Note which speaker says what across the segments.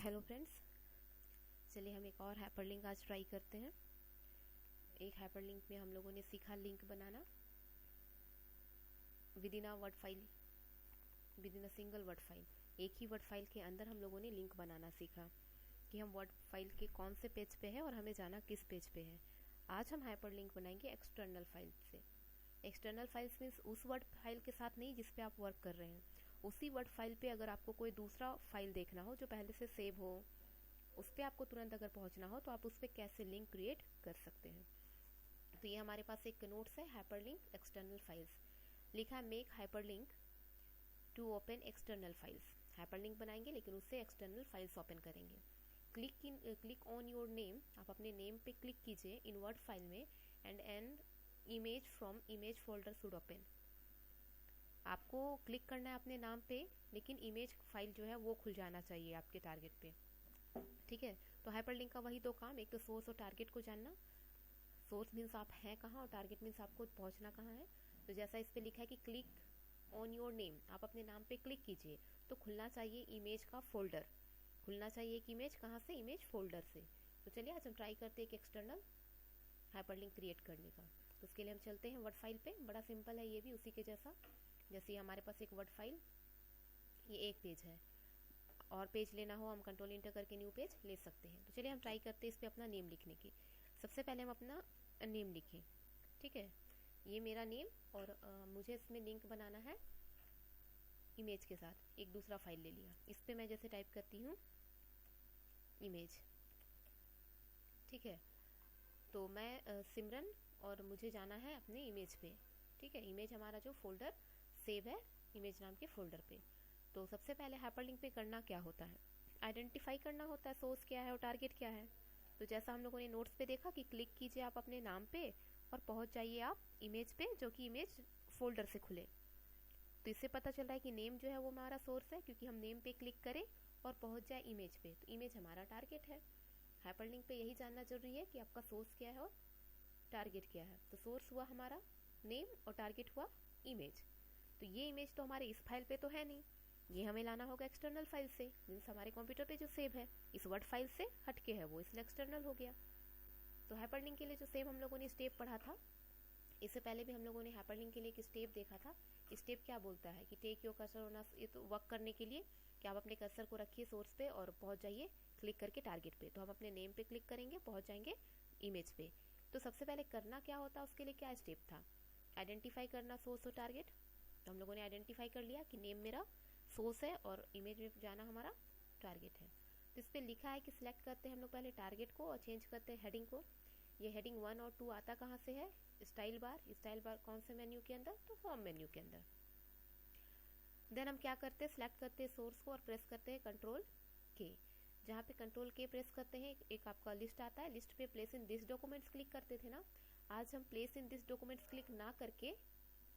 Speaker 1: Hello friends, चलिए हम एक और हाइपरलिंक आज ट्राई करते हैं। एक हाइपरलिंक में हम लोगों ने सीखा link banana with in a word file, with in a single word file. एक ही वर्ड फाइल के अंदर हम लोगों ने लिंक बनाना सीखा कि हम वर्ड फाइल के कौन से पेज पे है और हमें जाना किस पेज पे है। आज हम हाइपरलिंक बनाएंगे एक्सटर्नल फाइल से। एक्सटर्नल फाइल्स मीन्स उस वर्ड फाइल के साथ नहीं जिस पे आप वर्क कर रहे हैं, उसी वर्ड फाइल पे अगर आपको कोई दूसरा फाइल देखना हो जो पहले से सेव हो, उस पर आपको तुरंत अगर पहुंचना हो तो आप उस पर कैसे लिंक क्रिएट कर सकते हैं। तो ये हमारे पास एक नोट्स है, हाइपरलिंक एक्सटर्नल फाइल्स। लिखा है make hyperlink to open external files. Hyperlink बनाएंगे लेकिन उससे एक्सटर्नल फाइल्स ओपन करेंगे। क्लिक ऑन योर नेम, आप अपने नेम पे क्लिक कीजिए इन वर्ड फाइल में and image from image folder should open. आपको क्लिक करना है अपने नाम पे, लेकिन इमेज फाइल जो है वो खुल जाना चाहिए आपके टारगेट पे। ठीक है, तो हाइपरलिंक का वही दो काम, एक तो सोर्स और टारगेट को जानना। सोर्स मीन्स आप हैं कहाँ और टारगेट मीन्स आपको पहुंचना कहाँ है। तो जैसा इस पे लिखा है कि क्लिक ऑन योर नेम, आप अपने नाम पे क्लिक कीजिए तो खुलना चाहिए इमेज का फोल्डर, खुलना चाहिए एक इमेज कहाँ से, इमेज फोल्डर से। तो चलिए आज हम ट्राई करते हैं एक एक्सटर्नल हाइपरलिंक क्रिएट करने का। तो उसके लिए हम चलते हैं वर्ड फाइल पे। बड़ा सिंपल है ये भी, उसी के जैसा। जैसे हमारे पास एक वर्ड फाइल, ये एक पेज है, और पेज लेना हो हम कंट्रोल इंटर करके न्यू पेज ले सकते हैं। तो चलिए हम ट्राई करते हैं इस पे अपना नेम लिखने की। सबसे पहले हम अपना नेम लिखें। ठीक है, ये मेरा नेम, और मुझे इसमें लिंक बनाना है इमेज के साथ। एक दूसरा फाइल ले लिया, इस पे मैं जैसे टाइप करती हूँ इमेज। ठीक है, तो मैं सिमरन, और मुझे जाना है अपने इमेज पे। ठीक है, इमेज हमारा जो फोल्डर सेव है इमेज नाम के फोल्डर पे। तो सबसे पहले हाइपरलिंक पे करना क्या होता है, आइडेंटिफाई करना होता है सोर्स क्या है और टारगेट क्या है। तो जैसा हम लोगों ने नोट्स पे देखा कि क्लिक कीजिए आप अपने नाम पे और पहुंच जाइए आप इमेज पे, जो कि इमेज फोल्डर से खुले। तो इससे पता चल रहा है कि नेम जो है वो हमारा सोर्स है, क्योंकि हम नेम पे क्लिक करें और पहुंच जाए इमेज पे, तो इमेज हमारा टारगेट है। हाइपरलिंक पे यही जानना जरूरी है कि आपका सोर्स क्या है और टारगेट क्या है। तो सोर्स हुआ हमारा नेम और टारगेट हुआ इमेज। तो ये इमेज तो हमारे इस फाइल पे तो है नहीं, ये हमें लाना होगा एक्सटर्नल फाइल से, मीन्स हमारे कंप्यूटर पे जो सेव है इस वर्ड फाइल से हटके है वो, इसलिए एक्सटर्नल हो गया। तो हाइपरलिंक के लिए जो सेव हम लोगों ने स्टेप पढ़ा था, इससे पहले भी हम लोगों ने हाइपरलिंक के लिए एक स्टेप देखा था। स्टेप क्या बोलता है कि टेक योर कर्सर ऑन, ये तो वर्क करने के लिए कि आप अपने कर्सर को रखिए सोर्स पे और पहुंच जाइए क्लिक करके टारगेट पे। तो हम अपने नेम पे क्लिक करेंगे, पहुंच जाएंगे इमेज पे। तो सबसे पहले करना क्या होता है, उसके लिए क्या स्टेप था, आइडेंटिफाई करना सोर्स और टारगेट। तो हम लोगों ने आइडेंटिफाई कर लिया कि नेम मेरा सोर्स है और इमेज में जाना हमारा टारगेट है। तो इस पर लिखा है कि सिलेक्ट करते हैं हम लोग पहले टारगेट को और चेंज करते हैं हेडिंग को। ये हेडिंग 1 और 2 आता कहाँ से है, स्टाइल बार। स्टाइल बार कौन से मेन्यू के अंदर, तो फॉर्म मेन्यू के अंदर। देन हम क्या करते हैं, सिलेक्ट करते हैं सोर्स को और प्रेस करते हैं कंट्रोल के। जहाँ पे कंट्रोल के प्रेस करते हैं एक आपका लिस्ट आता है, लिस्ट पे place in this documents click करते थे ना। आज हम place in this documents click ना करके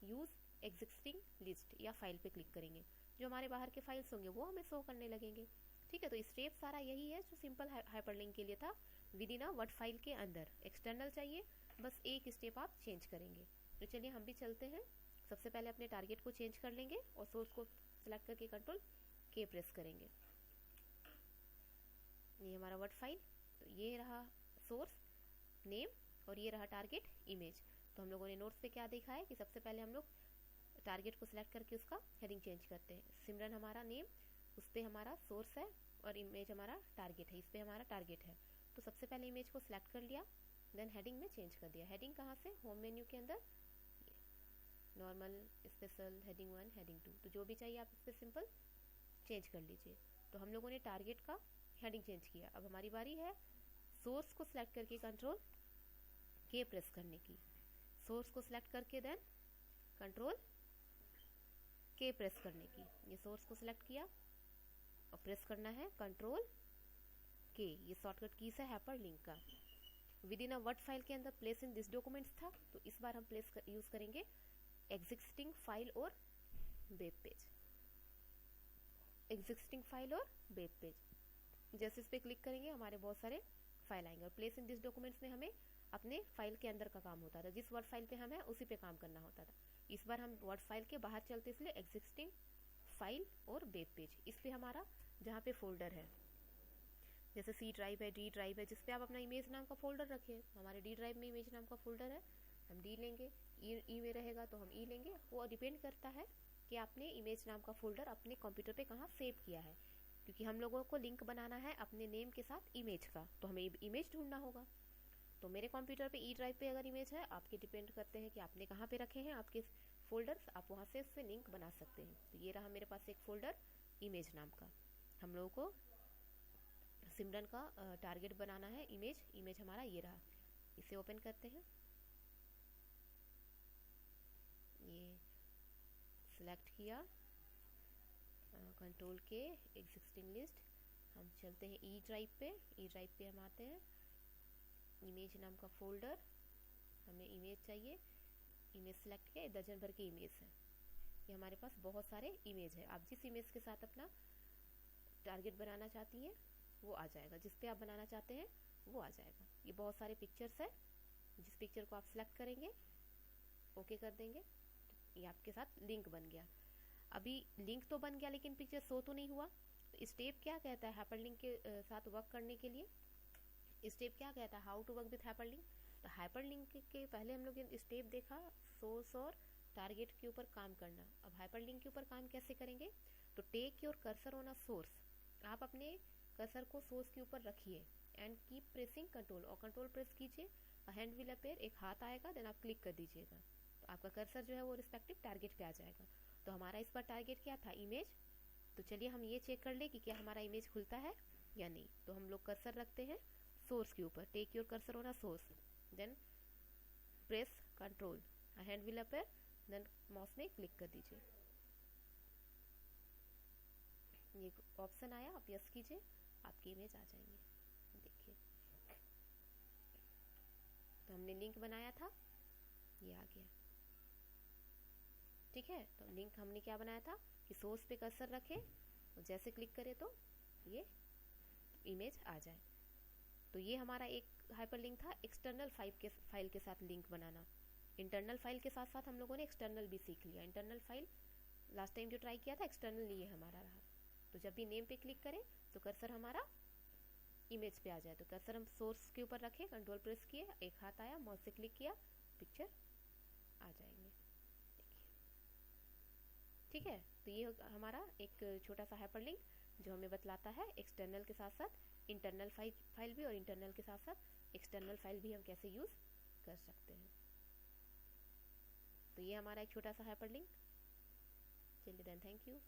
Speaker 1: यूज एग्जिस्टिंग लिस्ट या फाइल पे क्लिक करेंगे। जो हमारे बाहर के फाइल्स होंगे वो हमें शो करने लगेंगे। ठीक है, तो स्टेप सारा यही है जो सिंपल हाइपरलिंक के लिए था, with in a word file के अंदर। एक्सटर्नल चाहिए, बस एक स्टेप आप चेंज करेंगे। तो चलिए हम भी चलते हैं। सबसे पहले अपने टारगेट को चेंज कर लेंगे और सोर्स को सिलेक्ट करके कंट्रोल के प्रेस करेंगे। ये हमारा वर्ड फाइल, तो ये रहा सोर्स नेम और ये रहा टारगेट इमेज। तो हम लोगों ने नोट्स पे क्या देखा है कि सबसे पहले हम लोग टारगेट को सिलेक्ट करके उसका हेडिंग चेंज करते हैं। सिमरन हमारा नेम, उस पर हमारा सोर्स है और इमेज हमारा टारगेट है, इस पर हमारा टारगेट है। तो सबसे पहले इमेज को सिलेक्ट कर लिया, देन हेडिंग में चेंज कर दिया। हेडिंग कहाँ से, होम मेन्यू के अंदर, नॉर्मल, स्पेशल, हेडिंग 1, हेडिंग 2, तो जो भी चाहिए आप इस पर सिंपल चेंज कर लीजिए। तो हम लोगों ने टारगेट का हेडिंग चेंज किया। अब हमारी बारी है सोर्स को सिलेक्ट करके कंट्रोल के प्रेस करने की। सोर्स को सिलेक्ट करके देन कंट्रोल के प्रेस करने की। ये सोर्स को सिलेक्ट किया और प्रेस करना है कंट्रोल के, ये शॉर्टकट कीज है हाइपरलिंक का। With in a word file के अंदर प्लेस इन दिस डॉक्यूमेंट्स था, तो इस बार हम यूज करेंगे एग्जिस्टिंग फाइल और वेब पेज। एग्जिस्टिंग फाइल और वेब पेज, जैसे इस पे क्लिक करेंगे हमारे बहुत सारे फाइल आएंगे। और प्लेस इन दिस डॉक्यूमेंट्स में हमें अपने फाइल के अंदर का काम होता था, जिस वर्ड फाइल पे हम है उसी पे काम करना होता था। इस बार हम वर्ड फाइल के बाहर चलते, इसलिए एग्जिस्टिंग फाइल और वेब पेज, इस पे हमारा जहाँ पे फोल्डर है जैसे सी ड्राइव है, डी ड्राइव है, जिस पे आप अपना इमेज नाम का फोल्डर रखें। हमारे डी ड्राइव में इमेज नाम का फोल्डर है, हम डी लेंगे। ई में रहेगा तो हम ई लेंगे। वो डिपेंड करता है कि आपने इमेज नाम का फोल्डर अपने कंप्यूटर पे कहाँ सेव किया है, क्योंकि हम लोगों को लिंक बनाना है अपने नेम के साथ इमेज का, तो हमें इमेज ढूंढना होगा। तो मेरे कंप्यूटर पे ई ड्राइव पे अगर इमेज है, आपके डिपेंड करते हैं कि आपने कहाँ पे रखे हैं आपके फोल्डर्स, आप वहाँ से उससे लिंक बना सकते हैं। तो ये रहा मेरे पास एक फोल्डर इमेज नाम का। हम लोगों को सिमरन का टारगेट बनाना है इमेज हमारा ये रहा। इसे ओपन करते हैं, ये सिलेक्ट किया, कंट्रोल के एग्जिस्टिंग लिस्ट। हम चलते हैं ई ड्राइव पे। ई ड्राइव पे हम आते हैं, इमेज नाम का फोल्डर, हमें इमेज चाहिए। इमेज सेलेक्ट किया, दर्जन भर की इमेज है। ये हमारे पास बहुत सारे इमेज है। आप जिस इमेज के साथ अपना टारगेट बनाना चाहती हैं वो आ जाएगा, जिस पे आप बनाना चाहते हैं वो आ जाएगा। ये बहुत सारे पिक्चर्स है, जिस पिक्चर को आप सिलेक्ट करेंगे, ओके कर देंगे, ये आपके साथ लिंक बन गया। अभी लिंक तो बन गया लेकिन पिक्चर शो तो नहीं हुआ। तो स्टेप क्या कहता है हाइपरलिंक के साथ वर्क करने के लिए? स्टेप क्या कहता है, how to work with hyperlink. तो हाइपरलिंक के पहले हम लोग स्टेप देखा, सोर्स और टारगेट के ऊपर काम करना। अब हाइपरलिंक के ऊपर काम कैसे करेंगे? तो take your cursor on a source. आप अपने कर्सर को सोर्स के ऊपर रखिए एंड कीप प्रेसिंग कंट्रोल, और कंट्रोल प्रेस कीजिए। हैंड विल अपेयर, एक हाथ आएगा, देन आप क्लिक कर दीजिएगा, तो आपका कर्सर जो है वो रिस्पेक्टिव टारगेट पे आ जाएगा। तो हमारा इस बार टारगेट क्या था? इमेज। तो चलिए हम ये चेक कर ले कि क्या हमारा इमेज खुलता है या नहीं। तो हम लोग कर्सर रखते हैं सोर्स के ऊपर, take your cursor on a source, then press control, hand will appear, then mouse में क्लिक कर दीजिए। ये ऑप्शन आया, आप यस कीजिए, आपकी इमेज आ जाएंगी। देखिए, तो हमने लिंक बनाया था, ये आ गया। ठीक है, तो लिंक हमने क्या बनाया था कि सोर्स पे कर्सर रखे और जैसे क्लिक करें तो ये इमेज आ जाए। तो ये हमारा एक हाइपरलिंक था एक्सटर्नल फाइल के साथ लिंक बनाना। इंटरनल फाइल के साथ साथ हम लोगों ने एक्सटर्नल भी सीख लिया। इंटरनल फाइल लास्ट टाइम जो ट्राई किया था, एक्सटर्नल ये हमारा रहा। तो जब भी नेम पे क्लिक करें तो कर्सर हमारा इमेज पे आ जाए। तो कर्सर हम सोर्स के ऊपर रखे, कंट्रोल प्रेस किए, एक हाथ आया, माउस से क्लिक किया, पिक्चर आ जाएंगे। ठीक है, तो ये हमारा एक छोटा सा हाइपरलिंक जो हमें बतलाता है एक्सटर्नल के साथ साथ इंटरनल फाइल भी, और इंटरनल के साथ साथ एक्सटर्नल फाइल भी हम कैसे यूज कर सकते हैं। तो ये हमारा एक छोटा सा हाइपरलिंक। चलिए देन, थैंक यू।